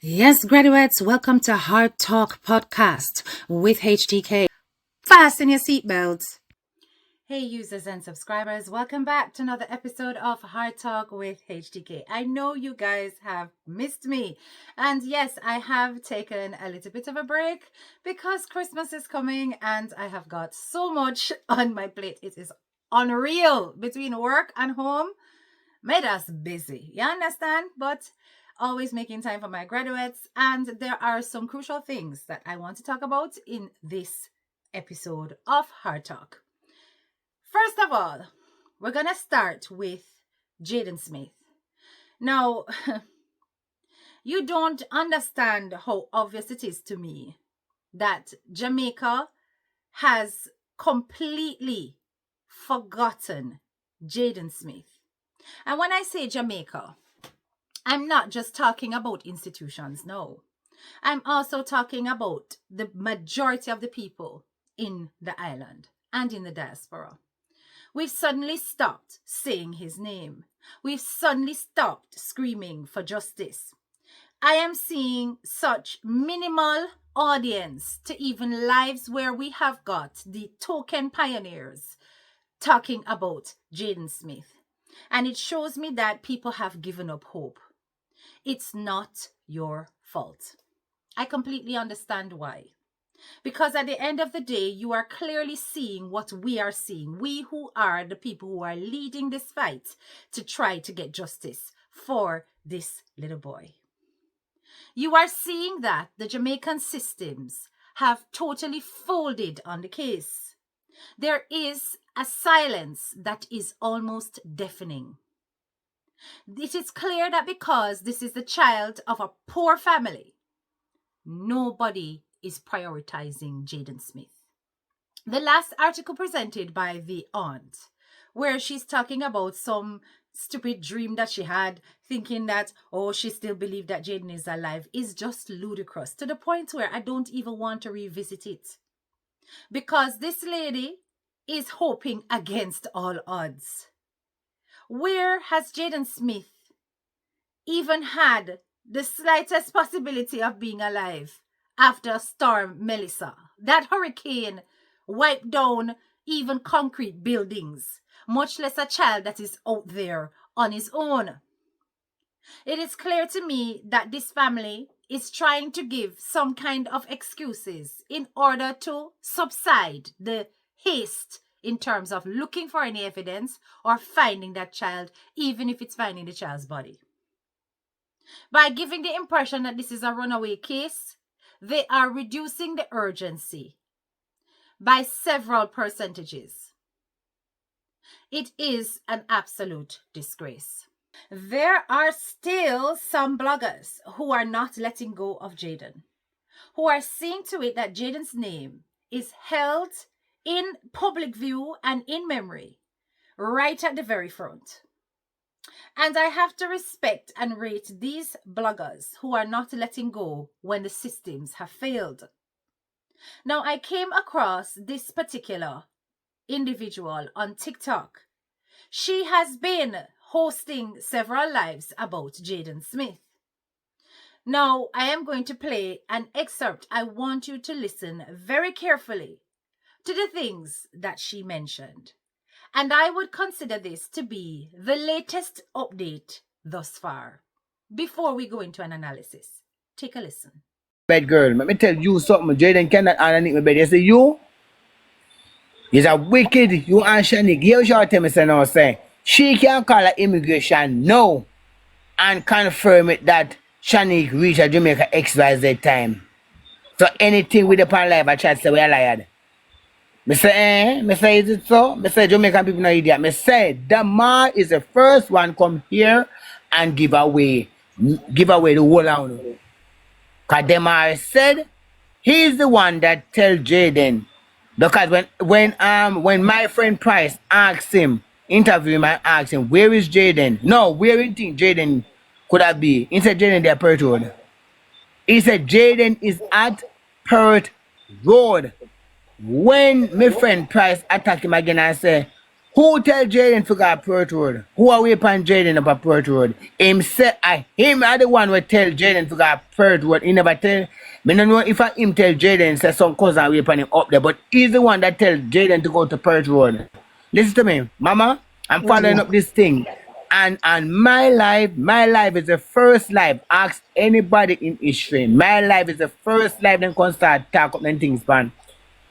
Yes, graduates, welcome to Hard Talk Podcast with HTK. Fasten your seatbelts. Hey, users and subscribers, welcome back to another episode of Hard Talk with HTK. I know you guys have missed me, and yes, I have taken a little bit of a break because Christmas is coming and I have got so much on my plate. It is unreal between work and home. Made us busy, you understand? But always making time for my graduates, and there are some crucial things that I want to talk about in this episode of Hard Talk. First of all, we're gonna start with Jaden Smith. Now, you don't understand how obvious it is to me that Jamaica has completely forgotten Jaden Smith. And when I say Jamaica, I'm not just talking about institutions, no. I'm also talking about the majority of the people in the island and in the diaspora. We've suddenly stopped saying his name. We've suddenly stopped screaming for justice. I am seeing such minimal audience to even lives where we have got the token pioneers talking about Jaden Smith. And it shows me that people have given up hope. It's not your fault. I completely understand why. Because at the end of the day, you are clearly seeing what we are seeing. We who are the people who are leading this fight to try to get justice for this little boy. You are seeing that the Jamaican systems have totally folded on the case. There is a silence that is almost deafening. It is clear that because this is the child of a poor family, nobody is prioritizing Jaden Smith. The last article presented by the aunt, where she's talking about some stupid dream that she had, thinking that, she still believed that Jaden is alive, is just ludicrous to the point where I don't even want to revisit it. Because this lady is hoping against all odds. Where has Jaden Smith even had the slightest possibility of being alive after Storm Melissa? That hurricane wiped down even concrete buildings, much less a child that is out there on his own. It is clear to me that this family is trying to give some kind of excuses in order to subside the haste in terms of looking for any evidence or finding that child, even if it's finding the child's body. By giving the impression that this is a runaway case, they are reducing the urgency by several percentages. It is an absolute disgrace. There are still some bloggers who are not letting go of Jayden, who are seeing to it that Jayden's name is held in public view and in memory, right at the very front. And I have to respect and rate these bloggers who are not letting go when the systems have failed. Now, I came across this particular individual on TikTok. She has been hosting several lives about Jaden Smith. Now, I am going to play an excerpt. I want you to listen very carefully to the things that she mentioned. And I would consider this to be the latest update thus far. Before we go into an analysis, take a listen. Bad girl, let me tell you something. Jayden cannot underneath my bed. You say you? You're a wicked, you and Shanique. Here's your tell me say no say. She can call her immigration now and confirm it that Shanique reached a Jamaica XYZ time. So anything with the pan life, I try to say we are lied. Me say, is it so? Me say Jamaican people no idiot. Me say Damar is the first one come here and give away the whole out. Cause Damar said he's the one that tell Jayden. Because when my friend Price asked him, interview him and asked him, where is Jayden? No, where do you think Jayden could have been? He said Jayden there Perth Road. He said Jayden is at Perth Road. When my friend Price attacked him again and said, Who tell Jayden to go up Perth Road? Who are we upon Jayden up at Perth Road? Him say, him are the one who tell Jayden to go up Perth Road. He never tell. Me don't know if him tell Jayden say some cousin we upon him up there, but he's the one that tell Jayden to go to Perth Road. Listen to me, Mama. I'm following up this thing. And my life is the first life. Ask anybody in history. My life is the first life then can start talk up them things, man.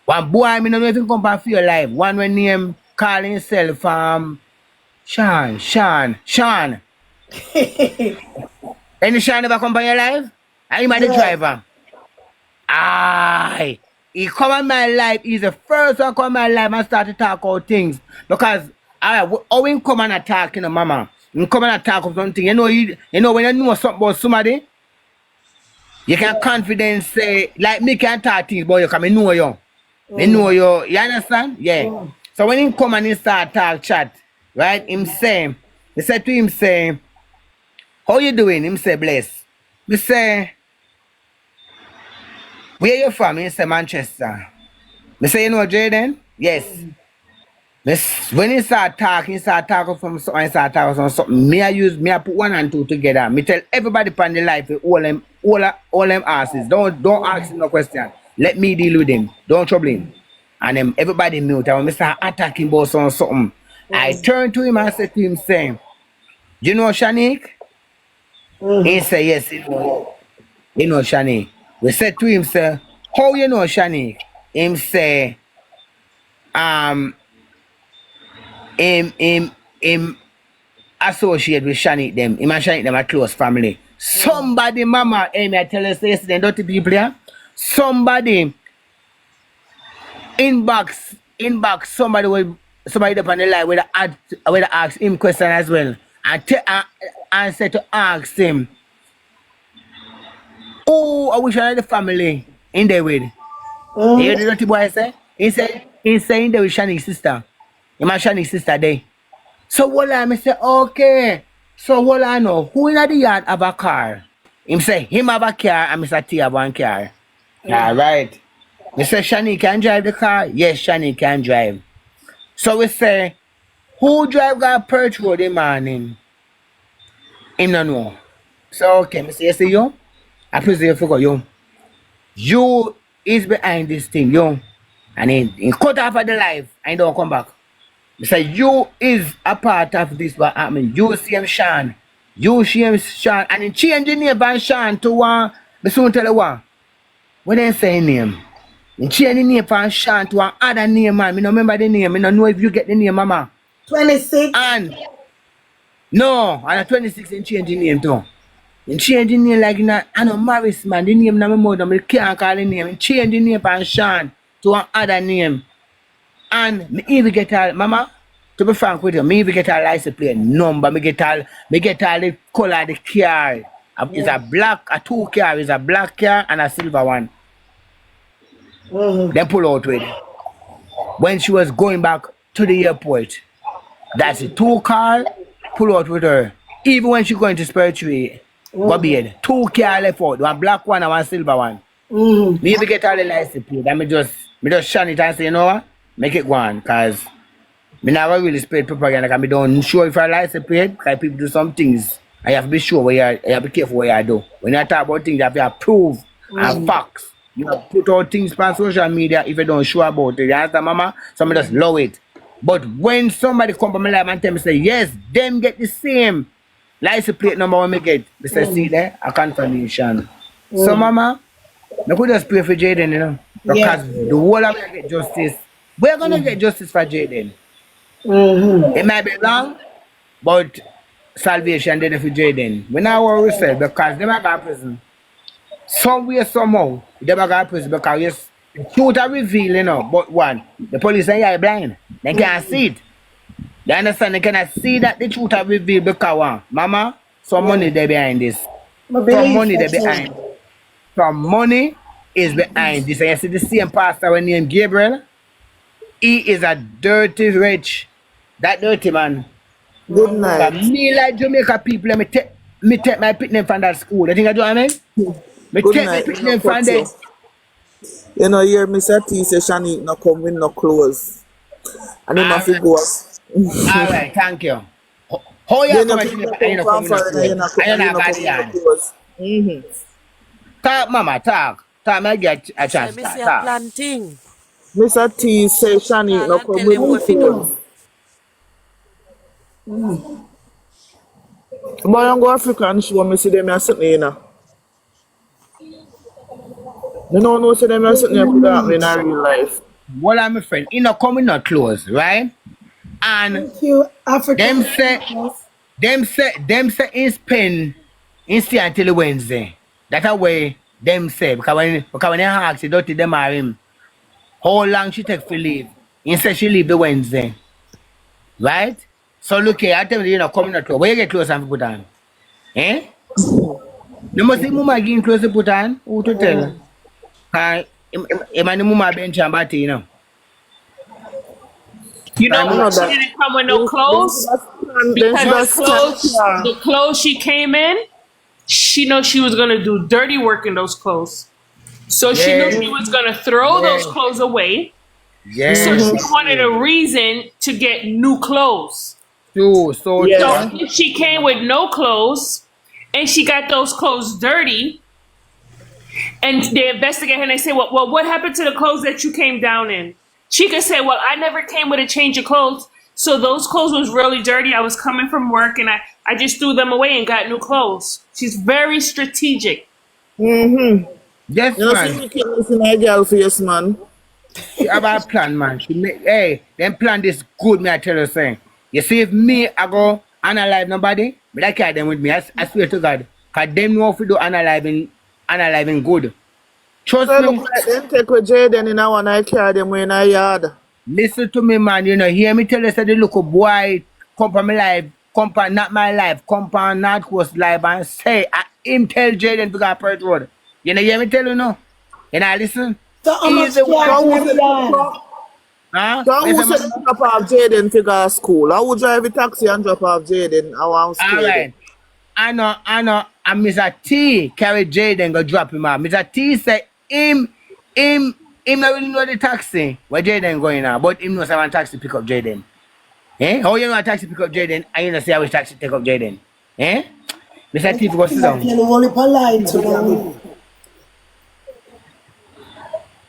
One boy, I don't know if he come back for your life. One when name call himself Sean. Any Sean ever come by your life? And him are the driver. Aye. He come in my life. He's the first one come in my life and start to talk about things. Because how he come and attack, mama. He come and attack of something. You know when you know something about somebody, you can confidence say, like me can talk things about you because I know you. I know you. You understand? Yeah. So when he come and he start talk chat, right? He said to him, say, how you doing? Him say, bless. Me say, where you from? He say, Manchester. Me say, you know Jayden? Yes. When he start talking from something, he start talking from something. Me I put one and two together. Me tell everybody upon the life, all them asses. Don't ask him no question. Let me deal with him. Don't trouble him. And everybody mute. And when I start attacking about something, I turn to him and say to him, say, do you know Shanique? He say, yes, he know. He know Shanique. We said to him, say, how you know Shanique? Him say, him associate with Shanique them. Him and Shanique them a close family. Somebody, mama, I tell us yesterday, dirty people here. Somebody inbox somebody up on the line with ask him question as well. And say to ask him, oh, I wish I had the family in there with. You hear the dirty boy say? He say in there with Shanique's sister. My Shanique's sister there. So what I say, okay. So what I know, who in the yard have a car? Him say, him have a car and Mr. T have one car. Yeah, right. We say, Shanique can drive the car? Yes, Shanique can drive. So we say, who drive got Perth Road in the morning? Him no know. So okay, I say, yes, you? I presume you forgot you. You is behind this thing, you. And he cut off of the life and don't come back. I say, you is a part of this what happened. You see him Sean. You see him Sean. And he changed the name by Sean to one. I soon tell you what. When they say name. He changed the name from Sean to one other name, man. I don't remember the name. I don't know if you get the name, mama. 26. And no, and at 26 he changed the name too. He changed the name like I know Morris, man. The name na my mother, I can't call the name. He changed the name from Sean to one other name. And me even get all, mama, to be frank with you, me even get a license plate number, me get all the color of the car. It's a two car, it's a black car and a silver one. Then pull out with it. When she was going back to the airport, that's the two car, pull out with her. Even when she going to spiritual, go bed, two car left out, one black one and one silver one. Me even get all the license plate, and me just shine it and say, you know what? Make it go on, because I never really spread propaganda, because I don't sure if I license plate, because people do some things. I have to be sure you have to be careful what you do. When you talk about things, you have to prove and facts. You have to put out things on social media if you don't sure about it. You understand, mama? Somebody just love it. But when somebody come to my life and tell me, say, yes, them get the same license plate number when me get, they say, see there, a confirmation. So, mama, I could just pray for Jayden, you know, because the whole of us get justice. We're going to get justice for Jayden. It might be long, but salvation did it for Jayden. We not worry ourselves because they might go to prison. Somewhere, somehow, they might go to prison because yes, the truth are revealed, you know, but one, the police say you're blind. They can't see it. They understand they cannot see that the truth are revealed because one, mama, some money they behind this. Some money they behind. Some money is behind this. And you see the same pastor when named Gabriel? He is a dirty rich. That dirty man. Good night. But me like Jamaica people, me take my picnic from that school. I think I do what I mean? Me Good take my night. picnic from there. You know, hear Mr. T say Shanique no come with no clothes. And him have to go. Alright, thank you. How you Then you come and pick see me up and you from not come in a foreign and clothes? And you you not not got come the in the yard. clothes. Mm-hmm. Talk, mama, talk. Talk, may I get a Say, chance me to talk. see a Talk. planting. Mr. T say Shani Call no and come tell with him new what to do. clothes. Boy, I'm go African show me see them here sitting here now. Me no know see them here sitting here could happen in a real life. Well, I'm a friend. You not come in no clothes, right? And Thank you, them African say, princess. in spend in stay until Wednesday. That's a way them say because when they ask you, don't tell them are him. How long she take for leave? Instead she leave the Wednesday. Right? So look here, I tell you, you know, coming out clothes. Where you get clothes and put on? Eh? You must see mama getting clothes to put on. Who to tell? Cause the mama bench and batty, you know. You know I why know she that. didn't come with no Then clothes? should Because have stand here. the clothes she came in, she know she was gonna do dirty work in those clothes. So she knew Yes, she was gonna throw those yes, clothes away. So yes, she Mm-hmm. it's wanted true. a reason to get new clothes. True, so true. So Yeah. I think if she came with no clothes and she got those clothes dirty, and they investigate her and they say, well, what happened to the clothes that you came down in? She could say, well, I never came with a change of clothes. So those clothes was really dirty. I was coming from work and I just threw them away and got new clothes. She's very strategic. Mm-hmm. yes, You know, see man. wickedness in a girl face, man. She have a plan, man. She make them plan this good, me I tell you saying. You see if me I go analyze nobody, but I carry them with me. I swear to God. Cause them know if we do analyzing good. Trust So look me. like them take with Jayden in a one I carry them in a yard. Listen to me, man. You know, hear me tell you say the look boy come from my life, come from not my life, come from North Coast life and say him tell Jaden to go Perth Road. You know, hear me tell you no? You know, listen. So how He's much the one. charge So in who every said yard? Huh? so Where's who the said man? the drop off Jayden to go to school? I would drive a taxi and drop off Jayden. I want All school then. right. I know, and Mr. T carry Jaden go drop him off. Mr. T say him, him not really know the taxi where Jaden going now, but him know someone taxi pick up Jaden. Eh? How you know a taxi pick up Jaden and you know say I wish taxi take up Jaden? Eh? Mr. The T go sit taxi that down. tell only polite to know.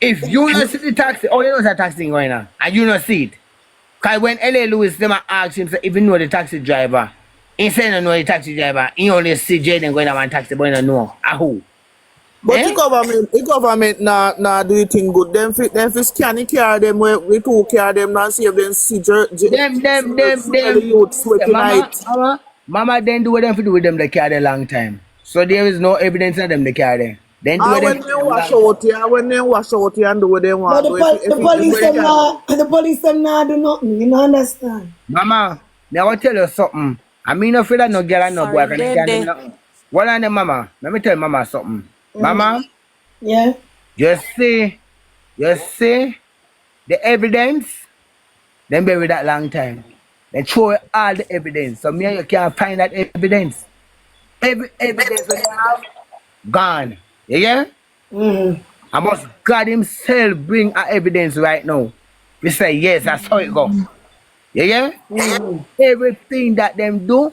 If you not see the taxi, oh you know a taxi going on, and you not see it. Cause when L.A. Lewis them a ask him say if you know the taxi driver, he say no know the taxi driver, he only see Jaden going on one taxi, but he don't know. Ah who? But Eh? the government nah do it thing good. Them fi scan the car them we two car them and see if them see the youth Yeah, sweating night. mama, then do what them to do with them the carry a long time. So there is no evidence of them the carry. Then do what Ah, them when for they them wash long time. out here, when they wash out here and do what they But want, the, do the if police they them can. not, the police them not do nothing. You don't understand? Mama, now I tell you something. I mean no feel that no girl and no boy Foreign can they dead can do me there. nothing. What on them mama? Let me tell mama something. Mama, Yeah. you see the evidence, then bury that long time. Then throw away all the evidence. So me and you can't find that evidence. Every evidence when you have gone. You hear? Mm-hmm. I must God Himself bring a evidence right now. We say, yes, that's how it go. You hear? Mm-hmm. Everything that them do,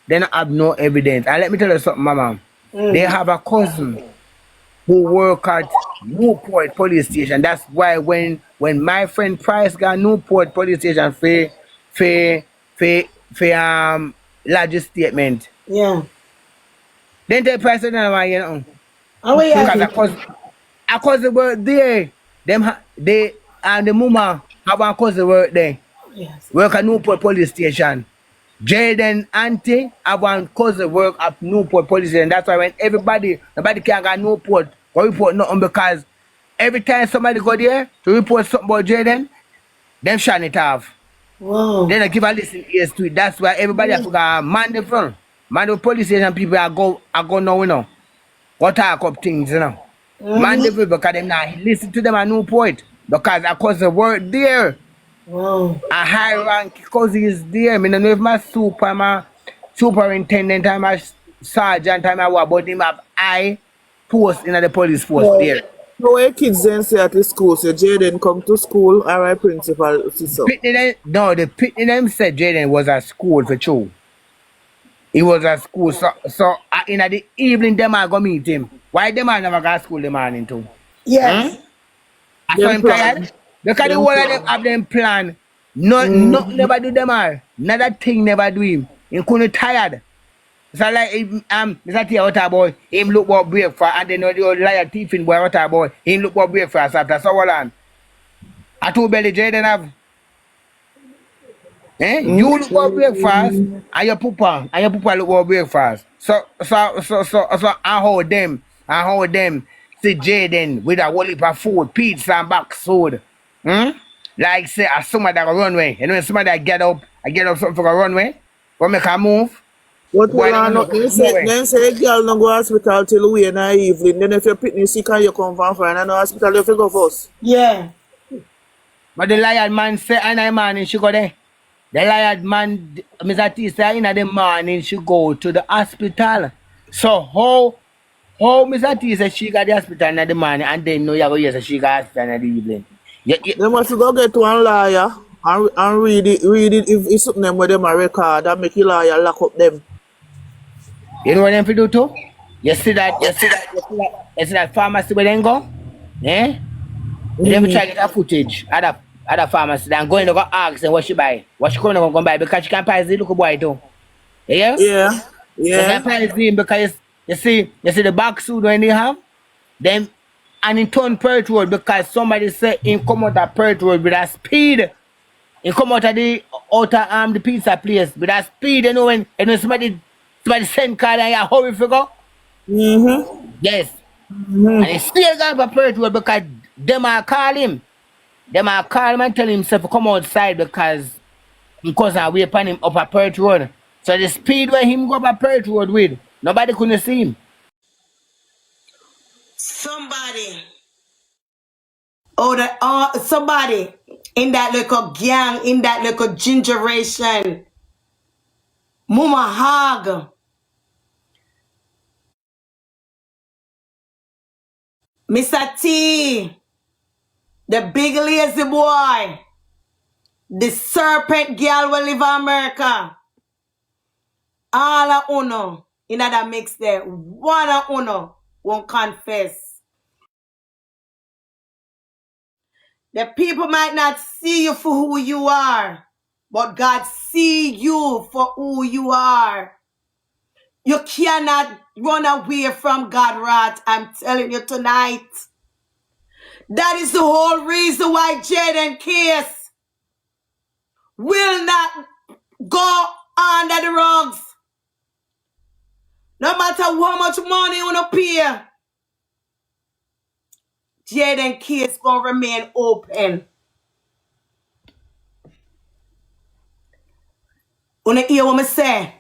they don't have no evidence. And let me tell you something, mama. They Mm-hmm. have a cousin who work at Newport police station. That's why when my friend Price got Newport police station for for for lodge statement, Yeah. then the Price said, no, you know, How are because you? a cousin work there. They and the mama have a cousin work there. Yes. Work at Newport police station. Jaden Aunty have one cousin work at Newport police station. That's why when nobody can go Newport go report nothing because every time somebody go there to report something about Jaden, them shut it off. Wow. Then I give a listen ears to it. That's why everybody have to go man the front. Man the police station people are go now, you know. Go talk up things, you know. Man the Mm-hmm. people because them not listen to them at Newport. Because of course the work there. Wow. A high rank because he's there. I don't know if my superintendent and my sergeant and my what, but him have high post in the police force So, there. So where kids then say at the school, say Jayden come to school, or our principal see so. The pitney them said Jayden was at school for true. He was at school, so in the evening, them are go meet him. Why them are never go to school the morning too? Hmm? Yes. I saw Them him tired. plan. Look at the Them whole of them plan. have them plan. Nothing never do them all. Another thing never do him. He couldn't tired. So like Mr. Tia water boy, him look for breakfast and then the old liar thiefing boy water boy, him look for breakfast after so long. I two belly Jayden have. You look for breakfast and your papa look for breakfast. So I hold them see Jayden with a whole heap of food, pizza and back food. Like say somebody that go runway. You know somebody that I get up something for a runway, go make a move. But Boy, well, no, then say girl no go hospital till we in the evening. Then if your pitney sick and you come from friend and no hospital, you have to go first. Yeah. But the lion man say in the morning she go there. The lion man, Mr. T say in the morning she go to the hospital. So how Mr. T say she got the hospital in the morning and then no you go yes she got hospital in the evening. They must go get one lawyer and read it if it's something them with them a record and make the lawyer lock up them. You know what them fi do too? You see that pharmacy where they go? Eh? Them try to get a footage at the pharmacy and go in and go ask them what she buy. What she coming to go buy because she can price the little boy too. Yeah? Yeah. She Yeah. can price him because you see the back suit when they have them and in turn Perth Road because somebody say him come out of Perth Road with a speed. He come out of the outer the pizza place with a speed, you know when somebody send card and you hurry for go. Yes. And he still got a Perth Road because them are call him. Them are call him and tell himself to come outside because I wait upon him up a Perth Road. So the speed where him go up a Perth Road with, nobody couldn't see him. Somebody. Somebody in that little gang, in that little generation. Mama hog. Mr. T. The big lazy boy. The serpent girl will live in America. All of uno in that mix there. One of uno won't confess. The people might not see you for who you are, but God see you for who you are. You cannot run away from God, wrath. I'm telling you tonight. That is the whole reason why Jaden case will not go under the rugs. No matter how much money you want to pay, Jaden case gonna remain open. Wanna hear what I say?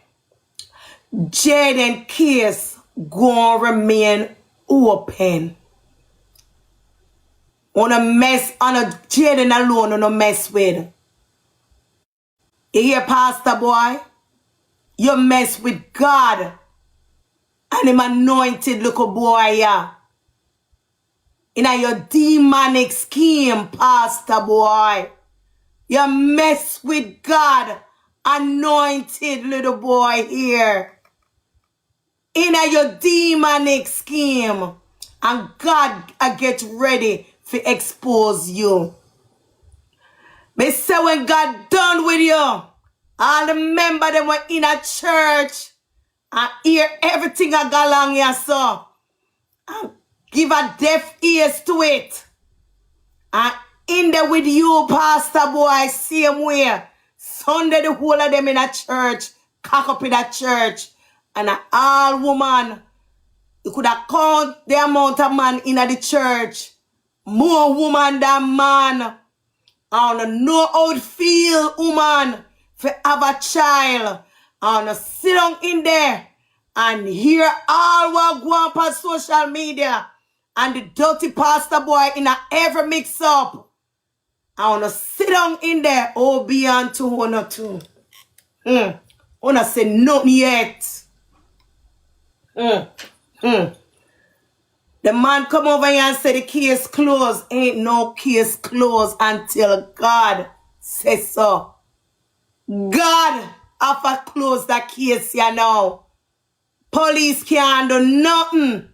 Jaden case gonna remain open. Wanna mess on a Jaden alone, wanna mess with. You hear, Pastor boy? You mess with God and him anointed little boy, yeah. In your demonic scheme, Pastor boy. You mess with God, anointed little boy here. In your demonic scheme. And God get ready to expose you. Me say when God done with you, all the members them were in a church and hear everything I got along here so. And give a deaf ears to it. And in there with you, Pastor boy, same way. Sunday the whole of them in a church, cock up in a church. And all woman, you could have count the amount of man in the church. More woman than man. I don't know how it feel, woman, to have a child. I don't sit down in there and hear all what go on on social media and the dirty pastor boy in a every mix up. I want to sit down in there, oh, beyond 202. I want to say nothing yet. The The man come over here and say the case closed. Ain't no case closed until God says so. God have to close that case here now. Police can't do nothing.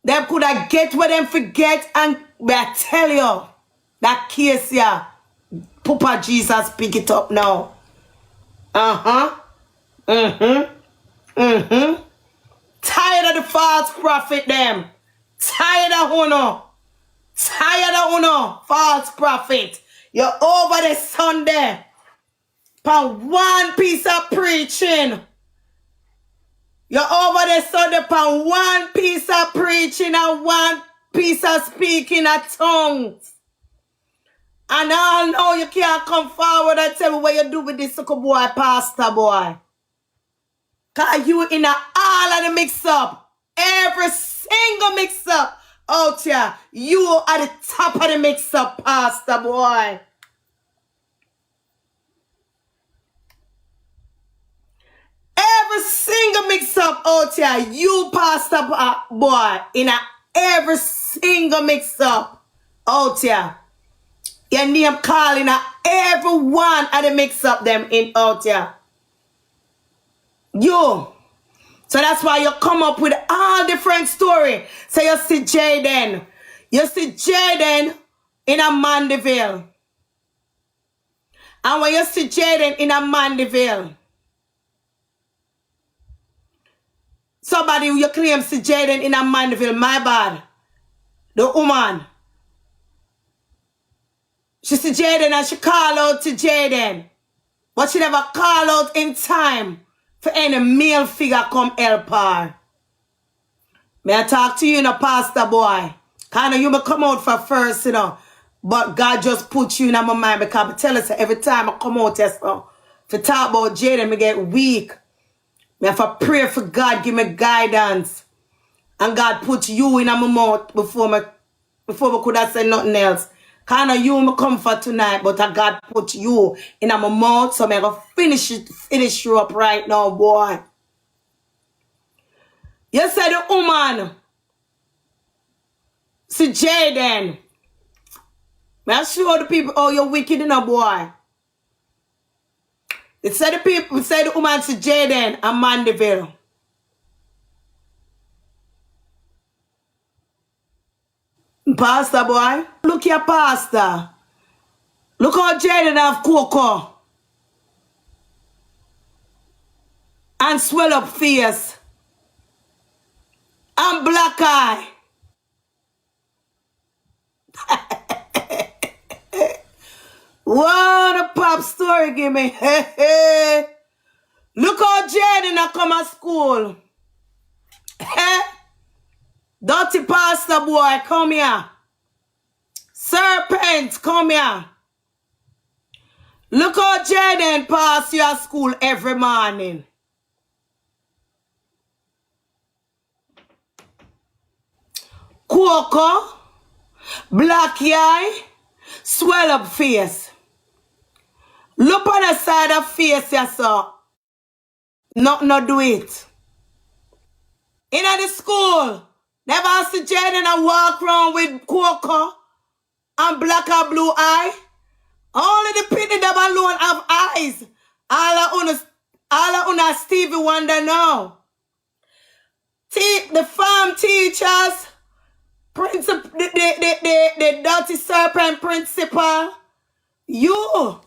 They could have get what them forget, and I tell you, that case here, Papa Jesus pick it up now. Tired of the false prophet them. Tired of Uno. Tired of Uno, false prophet. You're over the Sunday. Upon one piece of preaching. You're over the Sunday upon one piece of preaching and one piece of speaking of tongues. And I know you can't come forward and tell me what you do with this little boy, pastor boy. Because you in all of the mix-up. Every single mix-up out here. You are the top of the mix-up, pastor boy. Every single mix-up out here. You, pastor boy, in every single mix-up out here. Your name calling every one of the mix-up them in out here. You. So that's why you come up with all different story. So you see Jayden. You see Jayden in a Mandeville. And when you see Jayden in a Mandeville, somebody you claim see Jayden in a Mandeville, my bad. The woman. She see Jayden and she call out to Jayden. But she never call out in time for any male figure come help her. May I talk to you, pastor boy? Kind of you may come out for first, But God just put you in my mind because I tell us every time I come out, to talk about Jayden, I get weak. I have to pray for God, give me guidance. And God put you in my mouth before we could have said nothing else. Kind of you me come for tonight, but God put you in my mouth, so I'm going to finish you up right now, boy. You said the woman, see Jayden. May I show the people how you're wicked, boy. It said the people, said the woman to Jayden and Mandeville. Pastor boy, look here, pastor. Look how Jayden have cocoa. And swell up face. And black eye. What a pop story give me. Look how Jayden a come at school. Dirty pastor boy, come here. Serpent, come here. Look how Jayden pass your school every morning. Cocoa, black eye, swell up face. Look on the side of face, yes, sir. Not do it. In the school, never see Jayden and walk around with cocoa and black or blue eye. Only the people that alone have eyes. All of Stevie Wonder now. The farm teachers, principal, the dirty serpent principal. You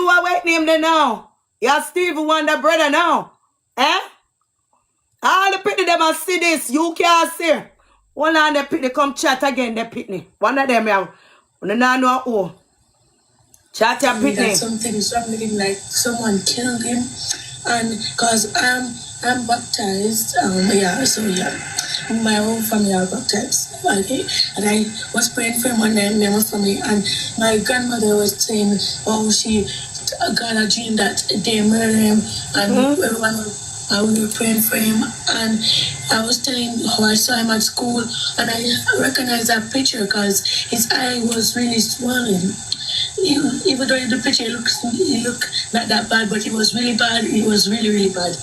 are what name there now. You're Stevie Wonder brother now. All the people them a see this, you can't see. One of the people come chat again, the pitney. One of them have one know who. Chat your pitney. Something's wrong with him, like someone killed him. And cause I'm baptized, my whole family are baptized. Okay? And I was praying for him one night, my family, and my grandmother was saying, she got a dream that they murdered him, and everyone we were praying for him, and I was telling how I saw him at school, and I recognized that picture because his eye was really swollen. Even though in the picture he looked not that bad, but it was really bad. It was really, really bad.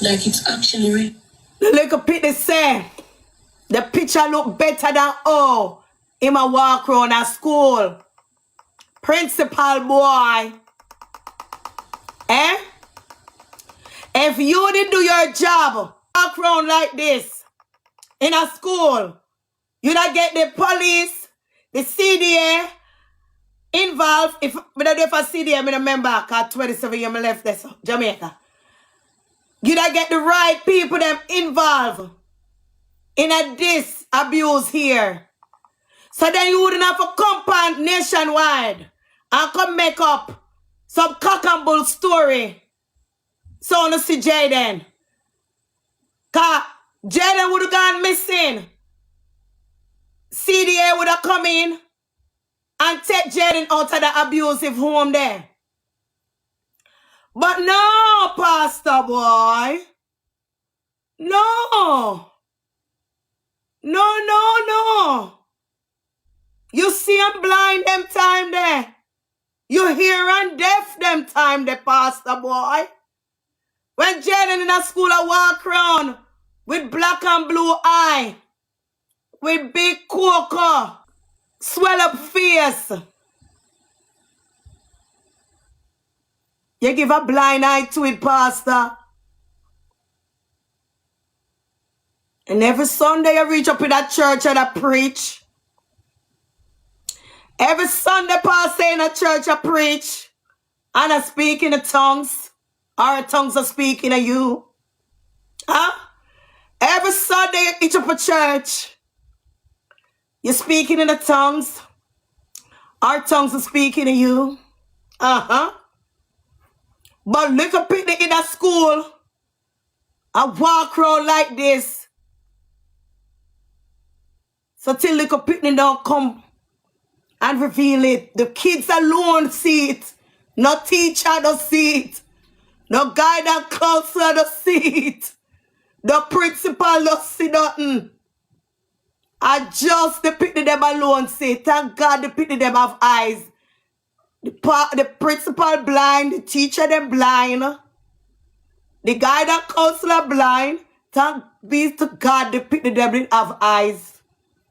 Like it's actually real. The little pitty say, the picture look better than all. Him a walk around at school. Principal boy. Eh? If you didn't do your job, walk around like this in a school, you not get the police, the CDA involved. If we don't do it for CDA, I remember, because 27 years I left this, Jamaica. You not get the right people them involved in a this abuse here. So then you wouldn't have a compound nationwide and come make up some cock and bull story. So on to see Jayden. Cause Jayden would have gone missing. CDA would have come in and take Jayden out of the abusive home there. But no, Pastor boy. No. No. You see I'm blind them time there. You hear and deaf them time there, Pastor boy. When Jayden in a school I walk around with black and blue eye, with big cocoa, swell up face. You give a blind eye to it, Pastor. And every Sunday you reach up in that church and I preach. Every Sunday, Pastor, in a church I preach. And I speak in the tongues. Our tongues are speaking of you. Huh? Every Sunday you reach up a church. You're speaking in the tongues. Our tongues are speaking of you. Uh-huh. But look up in that school. I walk around like this. So till little picnic don't come and reveal it. The kids alone see it. No teacher don't see it. No guidance counselor don't see it. The principal don't see nothing. I just the picnic them alone see. Thank God the picnic them have eyes. The principal blind. The teacher them blind. The guidance counselor blind. Thank be to God the picnic them didn't have eyes.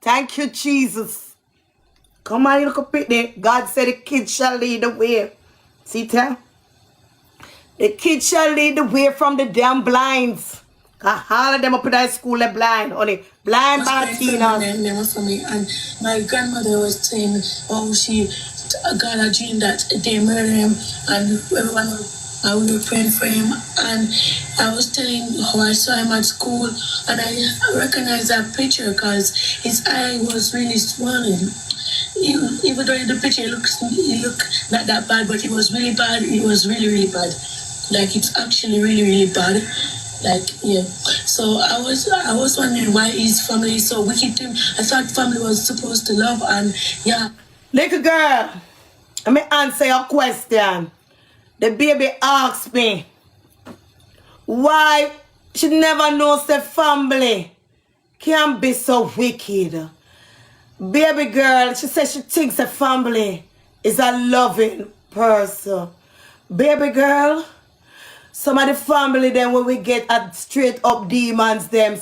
Thank you, Jesus. Come on, you look up at it. God said the kids shall lead the way. See that? The kids shall lead the way from the damn blinds. Cause all of them up in that school are blind. Only blind Martina. Never for me. And my grandmother was saying, oh, she got a dream that they murdered him and everyone we were praying for him, and I was telling how I saw him at school, and I recognized that picture because his eye was really swollen. Even though in the picture he looked not that bad, but it was really bad. It was really bad. Like it's actually really bad. Like yeah. So I was wondering why his family is so wicked to him. I thought family was supposed to love, and yeah. Little girl, let me answer your question. The baby asked me why she never knows the family can be so wicked. Baby girl, she says she thinks the family is a loving person. Baby girl, some of the family then when we get a straight up demons them,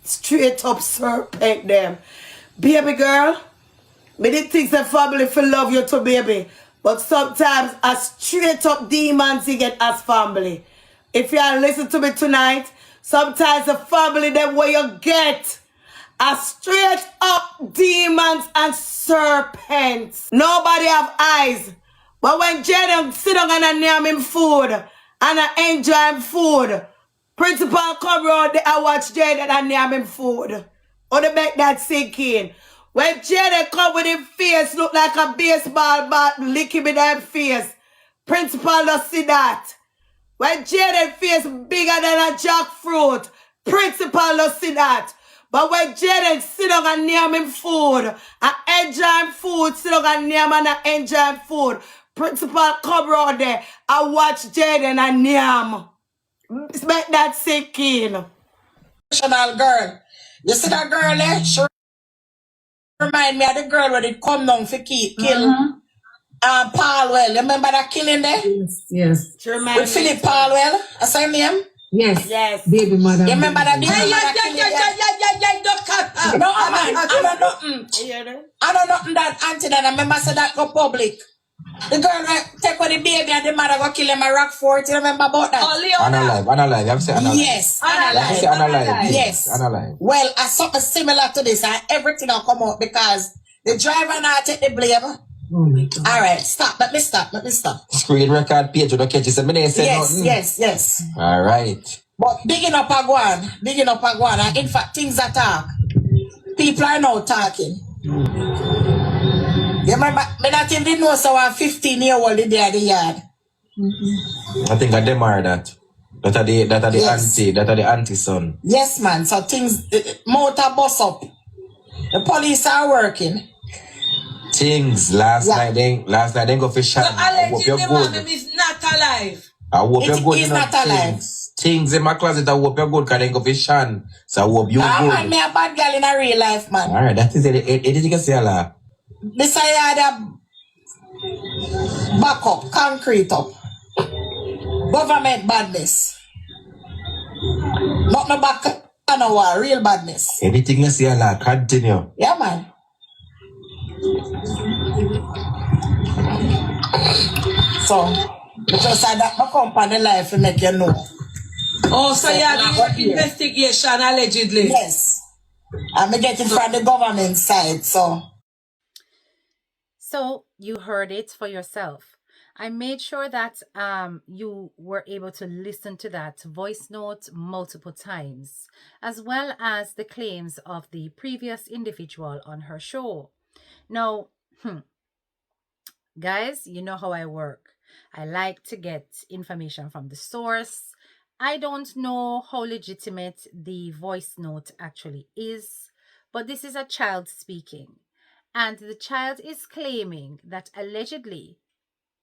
straight up serpent them. Baby girl, me didn't think the family for love you too, baby. But sometimes a straight up demons you get as family. If you listen to me tonight, sometimes the family that where you get a straight up demons and serpents. Nobody have eyes. But when Jayden sit down and name him food and I enjoy him food, principal come around I watch Jayden and name him food. Or to make that sink in. When Jayden come with his face look like a baseball bat, lick him in that face. Principal don't see that. When Jayden face bigger than a jackfruit, principal don't see that. But when Jayden sit down and name him food, and enjoy him food, sit down and name and enjoy him food, principal come around there and watch Jayden and name. Make that sink in. Girl. You see that girl there? She remind me of the girl where they come down for kill Paulwell. You remember that killing there? Yes. She remind with Philip Paulwell. That's her name? Yes. Yes. Baby mother. You remember that baby Yeah, mother killing you? No, man, I don't know. I don't know that auntie that I remember said that go public. The girl take with the baby and the mother go kill him a rock fort. You remember about that? Oh, Leona. Unalive. I've said unalive. Yes, I've said unalive. Yes. Unalive. Well, I something similar to this and everything will come out because the driver now take the blame. Oh my God. All right, stop. Let me stop. Screen record page to catch you. Say, me say nothing. Yes. All right. But digging up a guan. And in fact, things are talk. People are now talking. You remember, me not even know so a 15-year-old in there at the yard. I think I them are that. That are the Yes. auntie. That are the auntie son. Yes, man. So things, motor bus up. The police are working. Things last night they go for shot. I hope you're good. is not alive. I hope you're good. He's not alive. Things in my closet. I hope you're good. Cause they go for shot. So I hope you're good. Man, me a bad girl in a real life, man. All right, that is it. It is you can say a lot. This I had a back up, concrete up. Government badness. Not no back up, no real badness. Anything you say a lot, continue. Yeah, man. So, just say that my company life to make you know. Oh, so you have the investigation allegedly? Yes. I'm getting from the government side, so. So you heard it for yourself. I made sure that you were able to listen to that voice note multiple times, as well as the claims of the previous individual on her show. Now, guys, you know how I work. I like to get information from the source. I don't know how legitimate the voice note actually is, but this is a child speaking. And the child is claiming that allegedly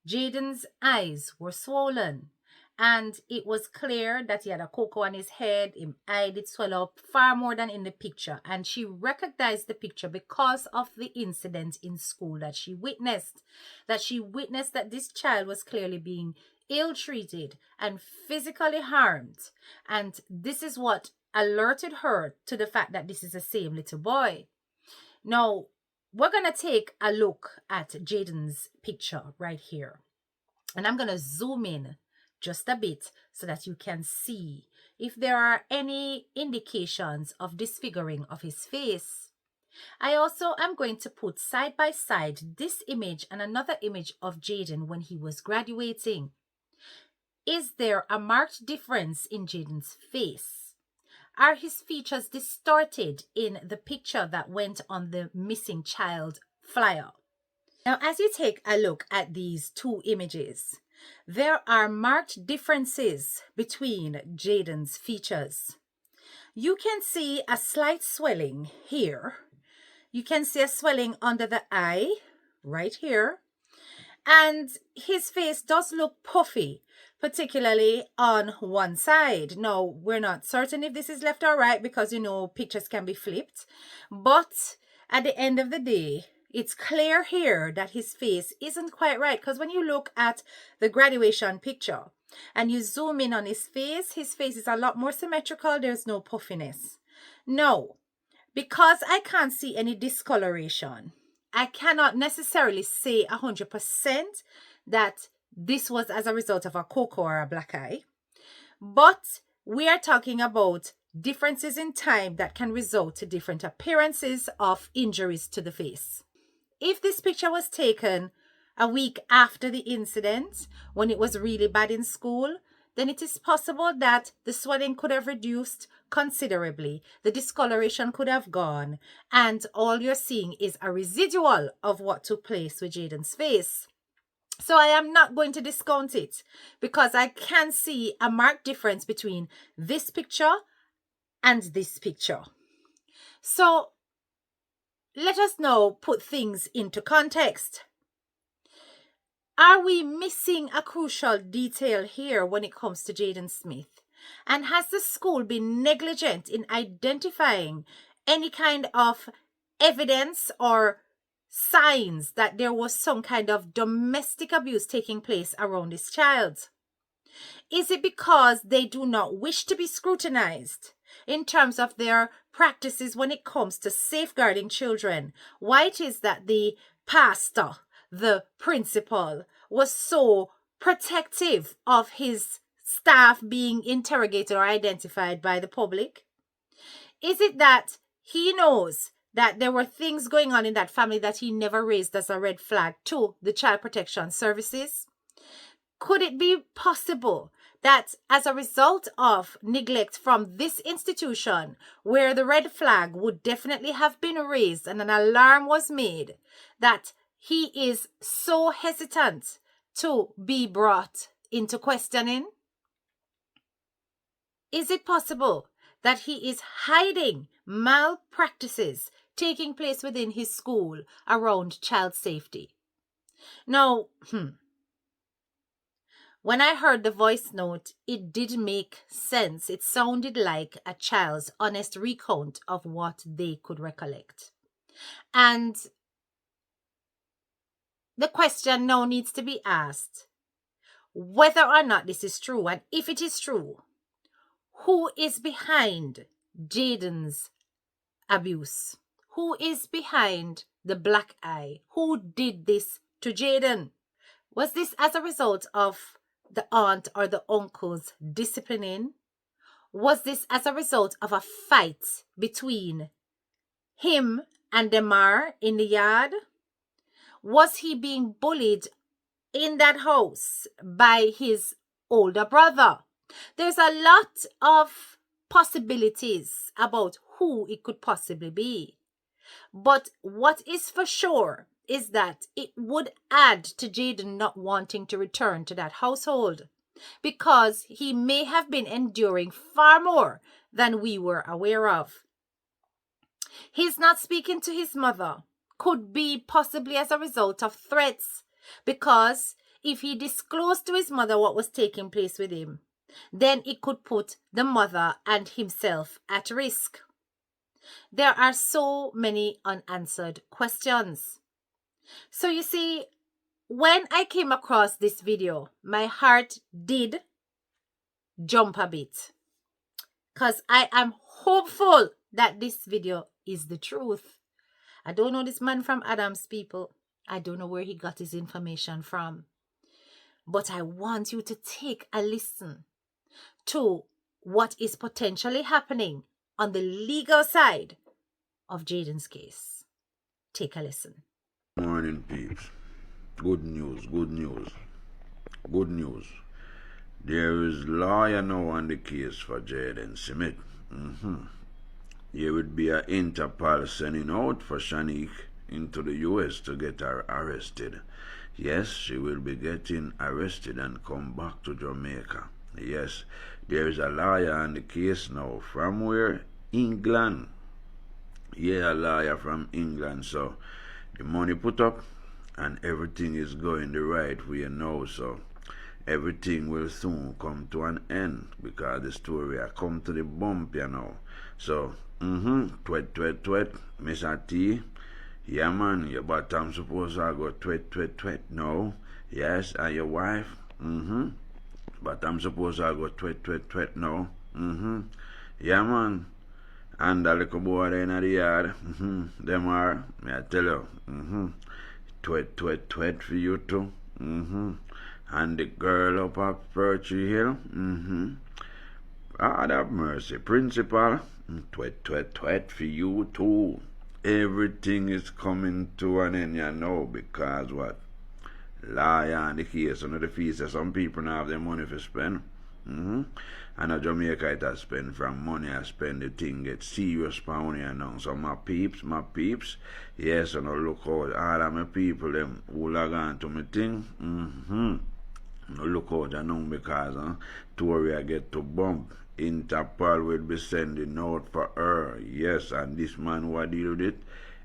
Jaden's eyes were swollen and it was clear that he had a cocoa on his head. His eye did swell up far more than in the picture. And she recognized the picture because of the incident in school that she witnessed. That this child was clearly being ill-treated and physically harmed. And this is what alerted her to the fact that this is the same little boy. Now, we're going to take a look at Jaden's picture right here. And I'm going to zoom in just a bit so that you can see if there are any indications of disfiguring of his face. I also am going to put side by side this image and another image of Jayden when he was graduating. Is there a marked difference in Jaden's face? Are his features distorted in the picture that went on the missing child flyer? Now, as you take a look at these two images, there are marked differences between Jaden's features. You can see a slight swelling here. You can see a swelling under the eye, right here. And his face does look puffy, particularly on one side. Now, we're not certain if this is left or right because, you know, pictures can be flipped. But at the end of the day, it's clear here that his face isn't quite right. Because when you look at the graduation picture and you zoom in on his face is a lot more symmetrical. There's no puffiness. No, because I can't see any discoloration, I cannot necessarily say 100% that this was as a result of a cocoa or a black eye. But we are talking about differences in time that can result to different appearances of injuries to the face. If this picture was taken a week after the incident, when it was really bad in school, then it is possible that the swelling could have reduced considerably, the discoloration could have gone, and all you're seeing is a residual of what took place with Jaden's face. So I am not going to discount it because I can see a marked difference between this picture and this picture. So let us now put things into context. Are we missing a crucial detail here when it comes to Jaden Smith? And has the school been negligent in identifying any kind of evidence or signs that there was some kind of domestic abuse taking place around this child? Is it because they do not wish to be scrutinized in terms of their practices when it comes to safeguarding children? Why it is that the pastor, the principal, was so protective of his staff being interrogated or identified by the public? Is it that he knows that there were things going on in that family that he never raised as a red flag to the child protection services? Could it be possible that as a result of neglect from this institution, where the red flag would definitely have been raised and an alarm was made, that he is so hesitant to be brought into questioning? Is it possible that he is hiding malpractices taking place within his school around child safety? Now, when I heard the voice note, it did make sense. It sounded like a child's honest recount of what they could recollect. And the question now needs to be asked, whether or not this is true, and if it is true, who is behind Jayden's abuse? Who is behind the black eye? Who did this to Jayden? Was this as a result of the aunt or the uncle's disciplining? Was this as a result of a fight between him and Demar in the yard? Was he being bullied in that house by his older brother? There's a lot of possibilities about who it could possibly be. But what is for sure is that it would add to Jayden not wanting to return to that household, because he may have been enduring far more than we were aware of. His not speaking to his mother could be possibly as a result of threats, because if he disclosed to his mother what was taking place with him, then it could put the mother and himself at risk. There are so many unanswered questions. So you see, when I came across this video, my heart did jump a bit, because I am hopeful that this video is the truth. I don't know this man from Adam's people. I don't know where he got his information from. But I want you to take a listen to what is potentially happening on the legal side of Jayden's case. Take a listen. Morning, peeps. Good news, good news, good news. There is lawyer now on the case for Jaden Smith. There would be an Interpol sending out for Shanique into the US to get her arrested. Yes, she will be getting arrested and come back to Jamaica. Yes, there is a lawyer on the case now. From where? England. Yeah, a lawyer from England. So the money put up and everything is going the right way now. So everything will soon come to an end, because the story has come to the bump, you know. So, twet, Mr. T. Yeah, man, your bottom suppose I go twet. No. Yes, and your wife. But I'm supposed I go twet no. Yeah, man. And the little boy there in the yard. Them are, may I tell you. Twet for you too. And the girl up at Perchy Hill. God have mercy, principal. Twet for you too. Everything is coming to an end, you know, because what? Lawyer and the case under the fees that some people now have their money to spend. And a Jamaica it has spend from money I spend the thing get serious pound here now. So my peeps, yes, and I look out all of my people them who log on to my thing. Look out, I know, because Tory I get to bump. Interpol will be sending out for her. Yes, and this man who deal with it,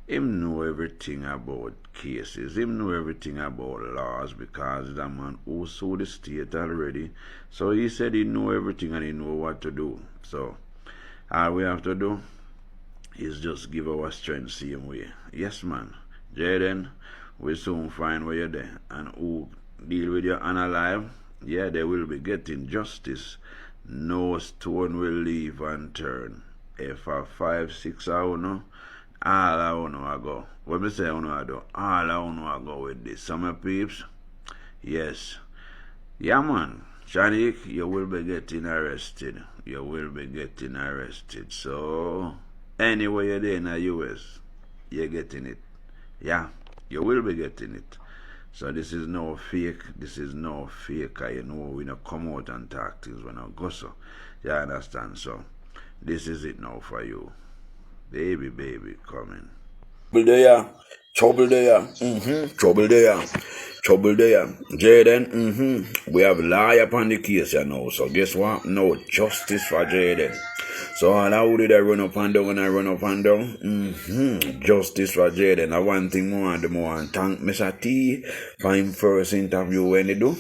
him know everything about cases. Him know everything about laws, because he's a man who sued the state already. So he said he know everything and he know what to do. So all we have to do is just give our strength same way. Yes, man. Jayden, we soon find where you're there. And who deal with your unalive, Yeah, they will be getting justice. No stone will leave unturned. If a 5-6 a uno, all a uno a go. What me say uno a do? All a uno a go with this. Some peeps, yes. Yeah, man. Shanik, you will be getting arrested. You will be getting arrested. So, anyway you're there in the US, you're getting it. Yeah, you will be getting it. So this is no fake. This is no fake. You know, we don't come out and talk things when I go so. You understand? So, this is it now for you. Baby, baby, coming. Trouble there. Trouble there. Trouble there. Trouble there. Jayden, we have lie upon the case, you know. So guess what? No justice for Jayden. So all how did I run up and down and I run up and down? Justice for Jayden. I one thing more and more and thank Mr. T for him first interview when he do.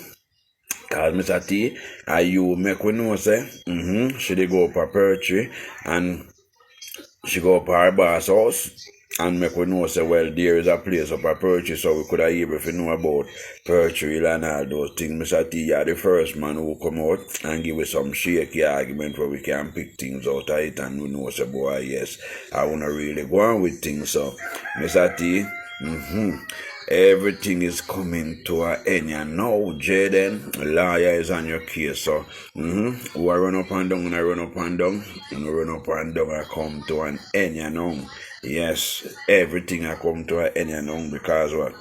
Cause Mr. T, you make we know say, she did go up a perchy and she go up her boss house and make we know say, well, there is a place up a purchase, so we could have able to know about purchase and all those things. Mr. T, you're the first man who come out and give us some shaky argument where we can pick things out of it and we know say, boy, yes, I wanna really go on with things. So, Mr. T, everything is coming to an end. And now, Jayden, lawyer is on your case. So, who I run up and down, and I run up and down, and I run up and down, I come to an end, you know. Yes, everything I come to an end, you know, because what?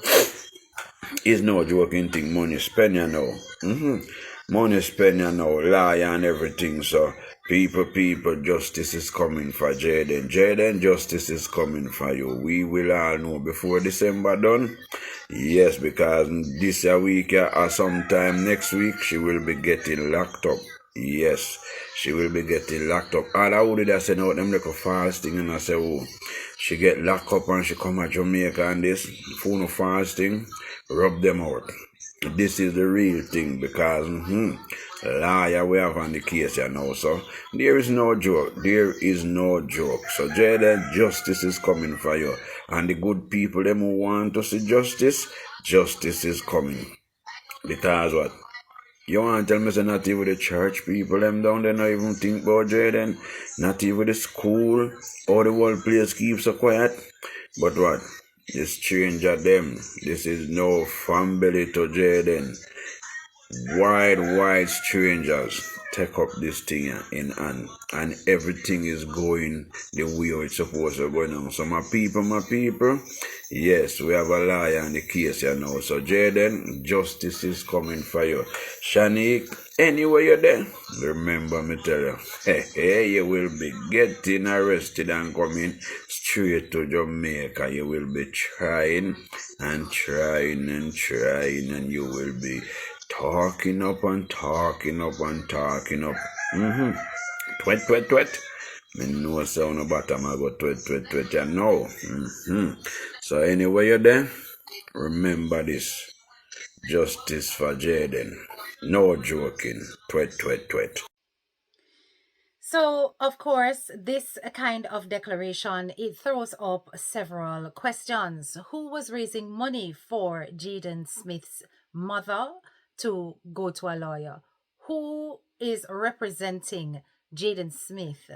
It's no joking thing, money spend, you know. Money spend, you know, lawyer and everything. So, people, justice is coming for Jayden. Jayden, justice is coming for you. We will all know before December done. Yes, because this week or sometime next week, she will be getting locked up. Yes, she will be getting locked up. All I would have said out them like a fasting and I say, oh, she get locked up and she come to Jamaica and this phone of fasting, rub them out. This is the real thing because lawyer we have on the case, you know. So there is no joke. There is no joke. So Jayden, justice is coming for you. And the good people them who want to see justice, justice is coming. Because what? You want to tell me say not even the church people them down there not even think about Jayden? Not even the school or the whole place keeps so quiet? But what? The stranger them. This is no family to Jayden. Wide strangers take up this thing in hand and everything is going the way it's supposed to go now. So my people, yes, we have a lawyer on the case, you know. So Jayden, justice is coming for you. Shanik, anyway you're there, remember me tell you, hey, you will be getting arrested and coming straight to Jamaica. You will be trying and you will be talking up and talking up. Twet. Me know sound about them I go twet, you know. So anyway you're there, remember this. Justice for Jayden. No joking. Twet. So, of course, this kind of declaration, it throws up several questions. Who was raising money for Jaden Smith's mother to go to a lawyer? Who is representing Jaden Smith?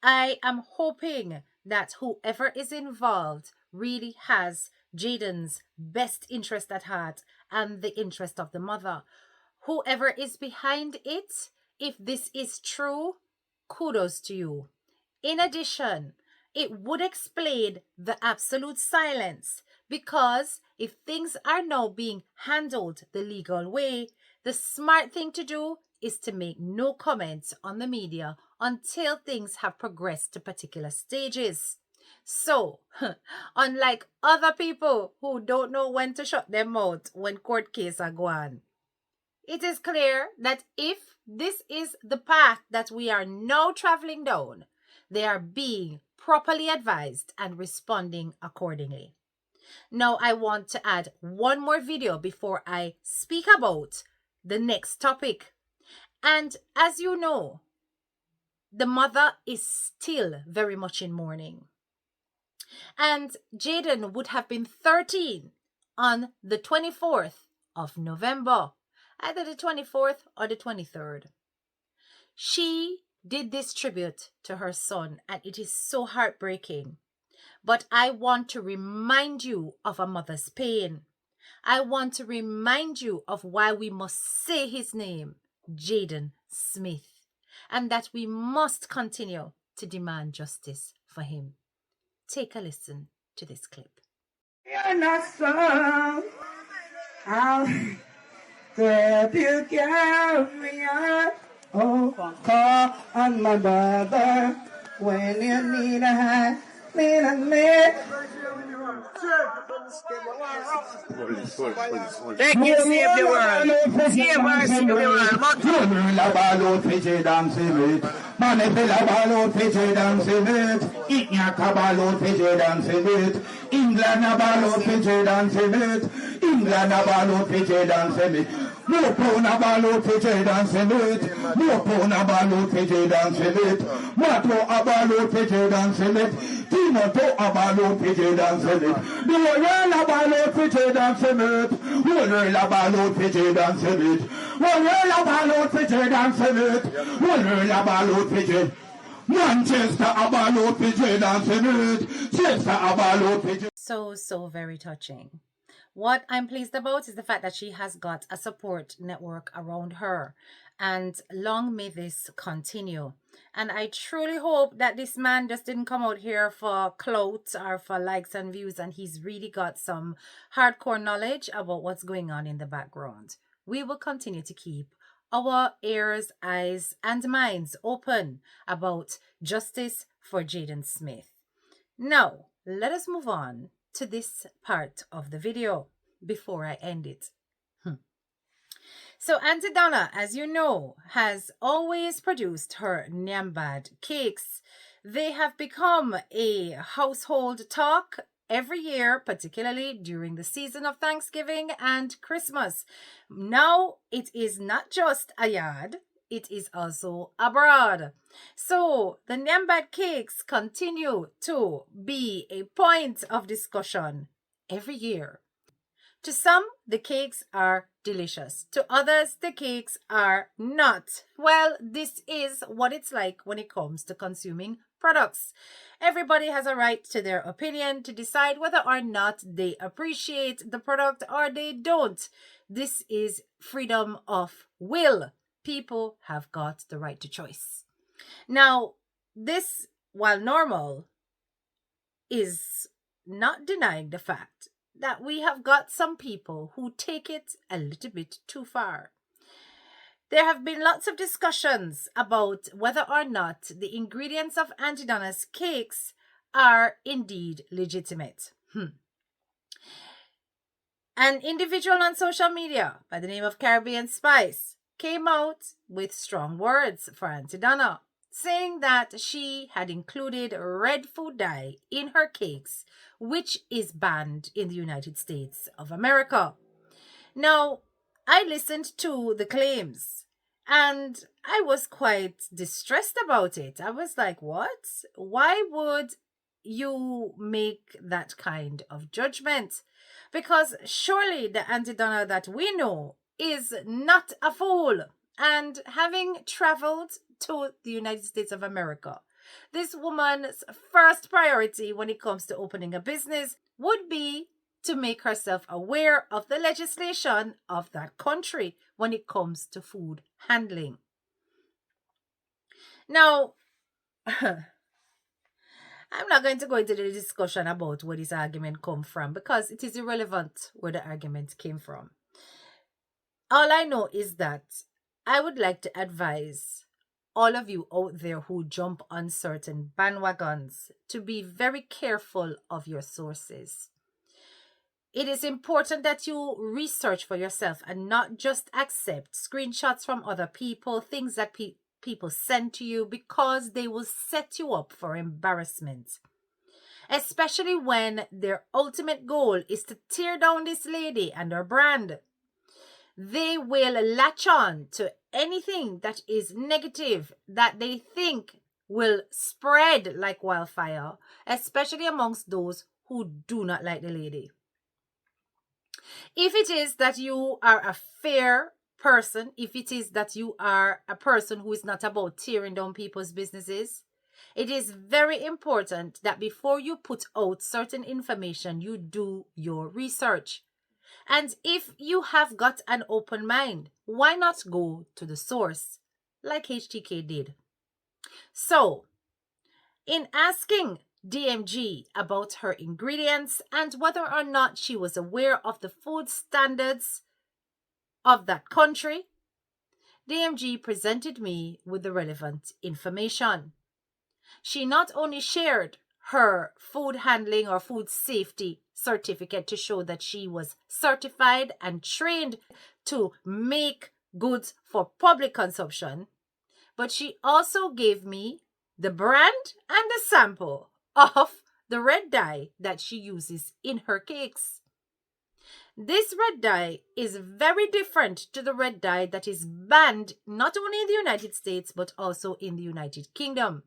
I am hoping that whoever is involved really has Jaden's best interest at heart and the interest of the mother. Whoever is behind it, if this is true, kudos to you. In addition, it would explain the absolute silence because if things are now being handled the legal way, the smart thing to do is to make no comments on the media until things have progressed to particular stages. So, unlike other people who don't know when to shut their mouth when court cases are going, it is clear that if this is the path that we are now traveling down, they are being properly advised and responding accordingly. Now, I want to add one more video before I speak about the next topic. And as you know, the mother is still very much in mourning. And Jayden would have been 13 on the 24th of November. either the 24th or the 23rd. She did this tribute to her son, and it is so heartbreaking. But I want to remind you of a mother's pain. I want to remind you of why we must say his name, Jaden Smith, and that we must continue to demand justice for him. Take a listen to this clip. You're not strong. I'll help you carry on. Oh, call on my brother when you need a hand. Need a man. They can save the world. Save our save the world. La balot fiche dan simit. Manipula balot fiche dan simit. Inya kabalot fiche dan simit. England balot fiche dan simit. England balot fiche dan simit. No pona balot fiche dan simit. No pona balot fiche dan simit. Mato abalot fiche dan simit. Timoto abalot fiche dan simit. The world abalot fiche dan simit. World abalot fiche dan simit. World abalot fiche dan simit. World abalot fiche. Manchester abalot fiche dan simit. Chester abalot fiche. So very touching. What I'm pleased about is the fact that she has got a support network around her, and long may this continue. And I truly hope that this man just didn't come out here for clout or for likes and views, and he's really got some hardcore knowledge about what's going on in the background. We will continue to keep our ears, eyes, and minds open about justice for Jaden Smith. Now, let us move on to this part of the video before I end it. So Aunty Donna, as you know, has always produced her Nyambad cakes. They have become a household talk every year, particularly during the season of Thanksgiving and Christmas. Now it is not just a yard, it is also abroad. So the Nyambad cakes continue to be a point of discussion every year. To some, the cakes are delicious. To others, the cakes are not. Well, this is what it's like when it comes to consuming products. Everybody has a right to their opinion to decide whether or not they appreciate the product or they don't. This is freedom of will. People have got the right to choice. Now, this, while normal, is not denying the fact that we have got some people who take it a little bit too far. There have been lots of discussions about whether or not the ingredients of Aunty Donna's cakes are indeed legitimate. An individual on social media by the name of Caribbean Spice came out with strong words for Aunty Donna, saying that she had included red food dye in her cakes, which is banned in the United States of America. Now, I listened to the claims and I was quite distressed about it. I was like, what? Why would you make that kind of judgment? Because surely the Aunty Donna that we know is not a fool. And having traveled to the United States of America, this woman's first priority when it comes to opening a business would be to make herself aware of the legislation of that country when it comes to food handling. Now, I'm not going to go into the discussion about where this argument come from because it is irrelevant where the argument came from. All I know is that I would like to advise all of you out there who jump on certain bandwagons to be very careful of your sources. It is important that you research for yourself and not just accept screenshots from other people, things that people send to you, because they will set you up for embarrassment. Especially when their ultimate goal is to tear down this lady and her brand. They will latch on to anything that is negative that they think will spread like wildfire, especially amongst those who do not like the lady. If it is that you are a fair person, if it is that you are a person who is not about tearing down people's businesses, it is very important that before you put out certain information, you do your research. And if you have got an open mind, why not go to the source, like HTK did? So, in asking DMG about her ingredients and whether or not she was aware of the food standards of that country, DMG presented me with the relevant information. She not only shared her food handling or food safety certificate to show that she was certified and trained to make goods for public consumption, but she also gave me the brand and the sample of the red dye that she uses in her cakes. This red dye is very different to the red dye that is banned not only in the United States but also in the United Kingdom.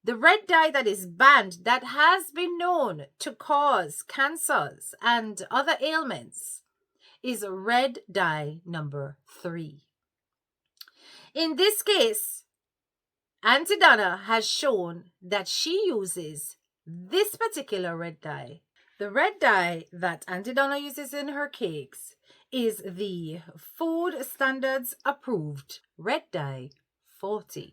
The red dye that is banned, that has been known to cause cancers and other ailments, is red dye number 3. In this case, Aunty Donna has shown that she uses this particular red dye. The red dye that Aunty Donna uses in her cakes is the Food Standards Approved Red Dye 40.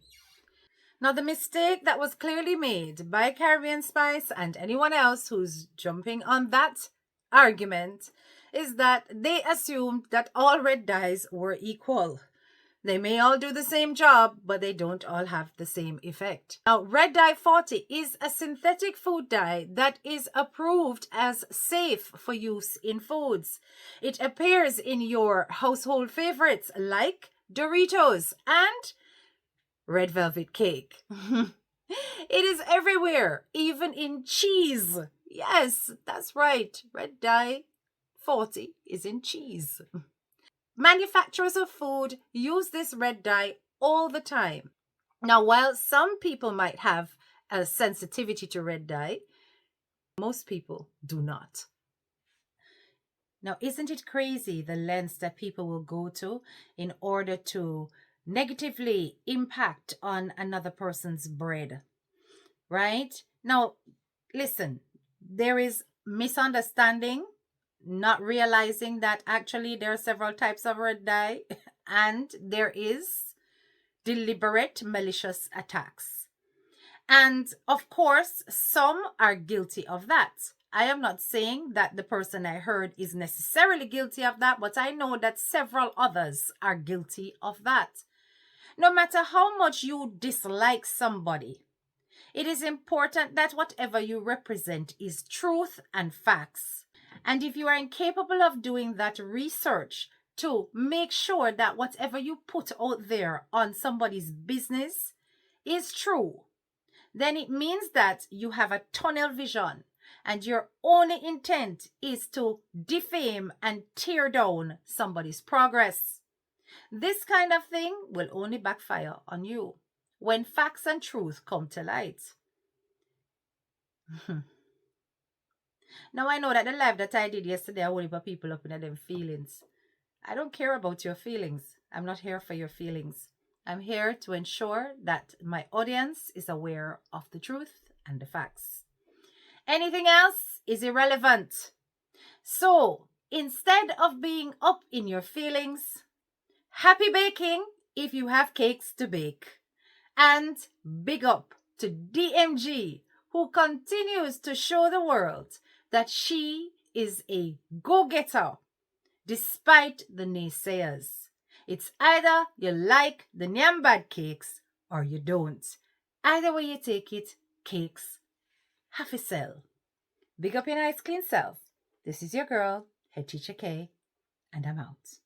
Now, the mistake that was clearly made by Caribbean Spice and anyone else who's jumping on that argument is that they assumed that all red dyes were equal. They may all do the same job, but they don't all have the same effect. Now, red dye 40 is a synthetic food dye that is approved as safe for use in foods. It appears in your household favorites like Doritos and red velvet cake. It is everywhere, even in cheese. Yes, that's right. Red dye 40 is in cheese. Manufacturers of food use this red dye all the time. Now, while some people might have a sensitivity to red dye, most people do not. Now, isn't it crazy the lengths that people will go to in order to negatively impact on another person's bread? Right? Now, listen, there is misunderstanding, not realizing that actually there are several types of red dye and there is deliberate malicious attacks. And of course, some are guilty of that. I am not saying that the person I heard is necessarily guilty of that, but I know that several others are guilty of that. No matter how much you dislike somebody, it is important that whatever you represent is truth and facts. And if you are incapable of doing that research to make sure that whatever you put out there on somebody's business is true, then it means that you have a tunnel vision and your only intent is to defame and tear down somebody's progress. This kind of thing will only backfire on you when facts and truth come to light. Now, I know that the live that I did yesterday, I won't put people up in them feelings. I don't care about your feelings. I'm not here for your feelings. I'm here to ensure that my audience is aware of the truth and the facts. Anything else is irrelevant. So, instead of being up in your feelings, happy baking if you have cakes to bake. And big up to DMG, who continues to show the world that she is a go-getter despite the naysayers. It's either you like the Nyambad cakes or you don't. Either way you take it, cakes have a sell. Big up your nice clean self. This is your girl, Head Teacher K, and I'm out.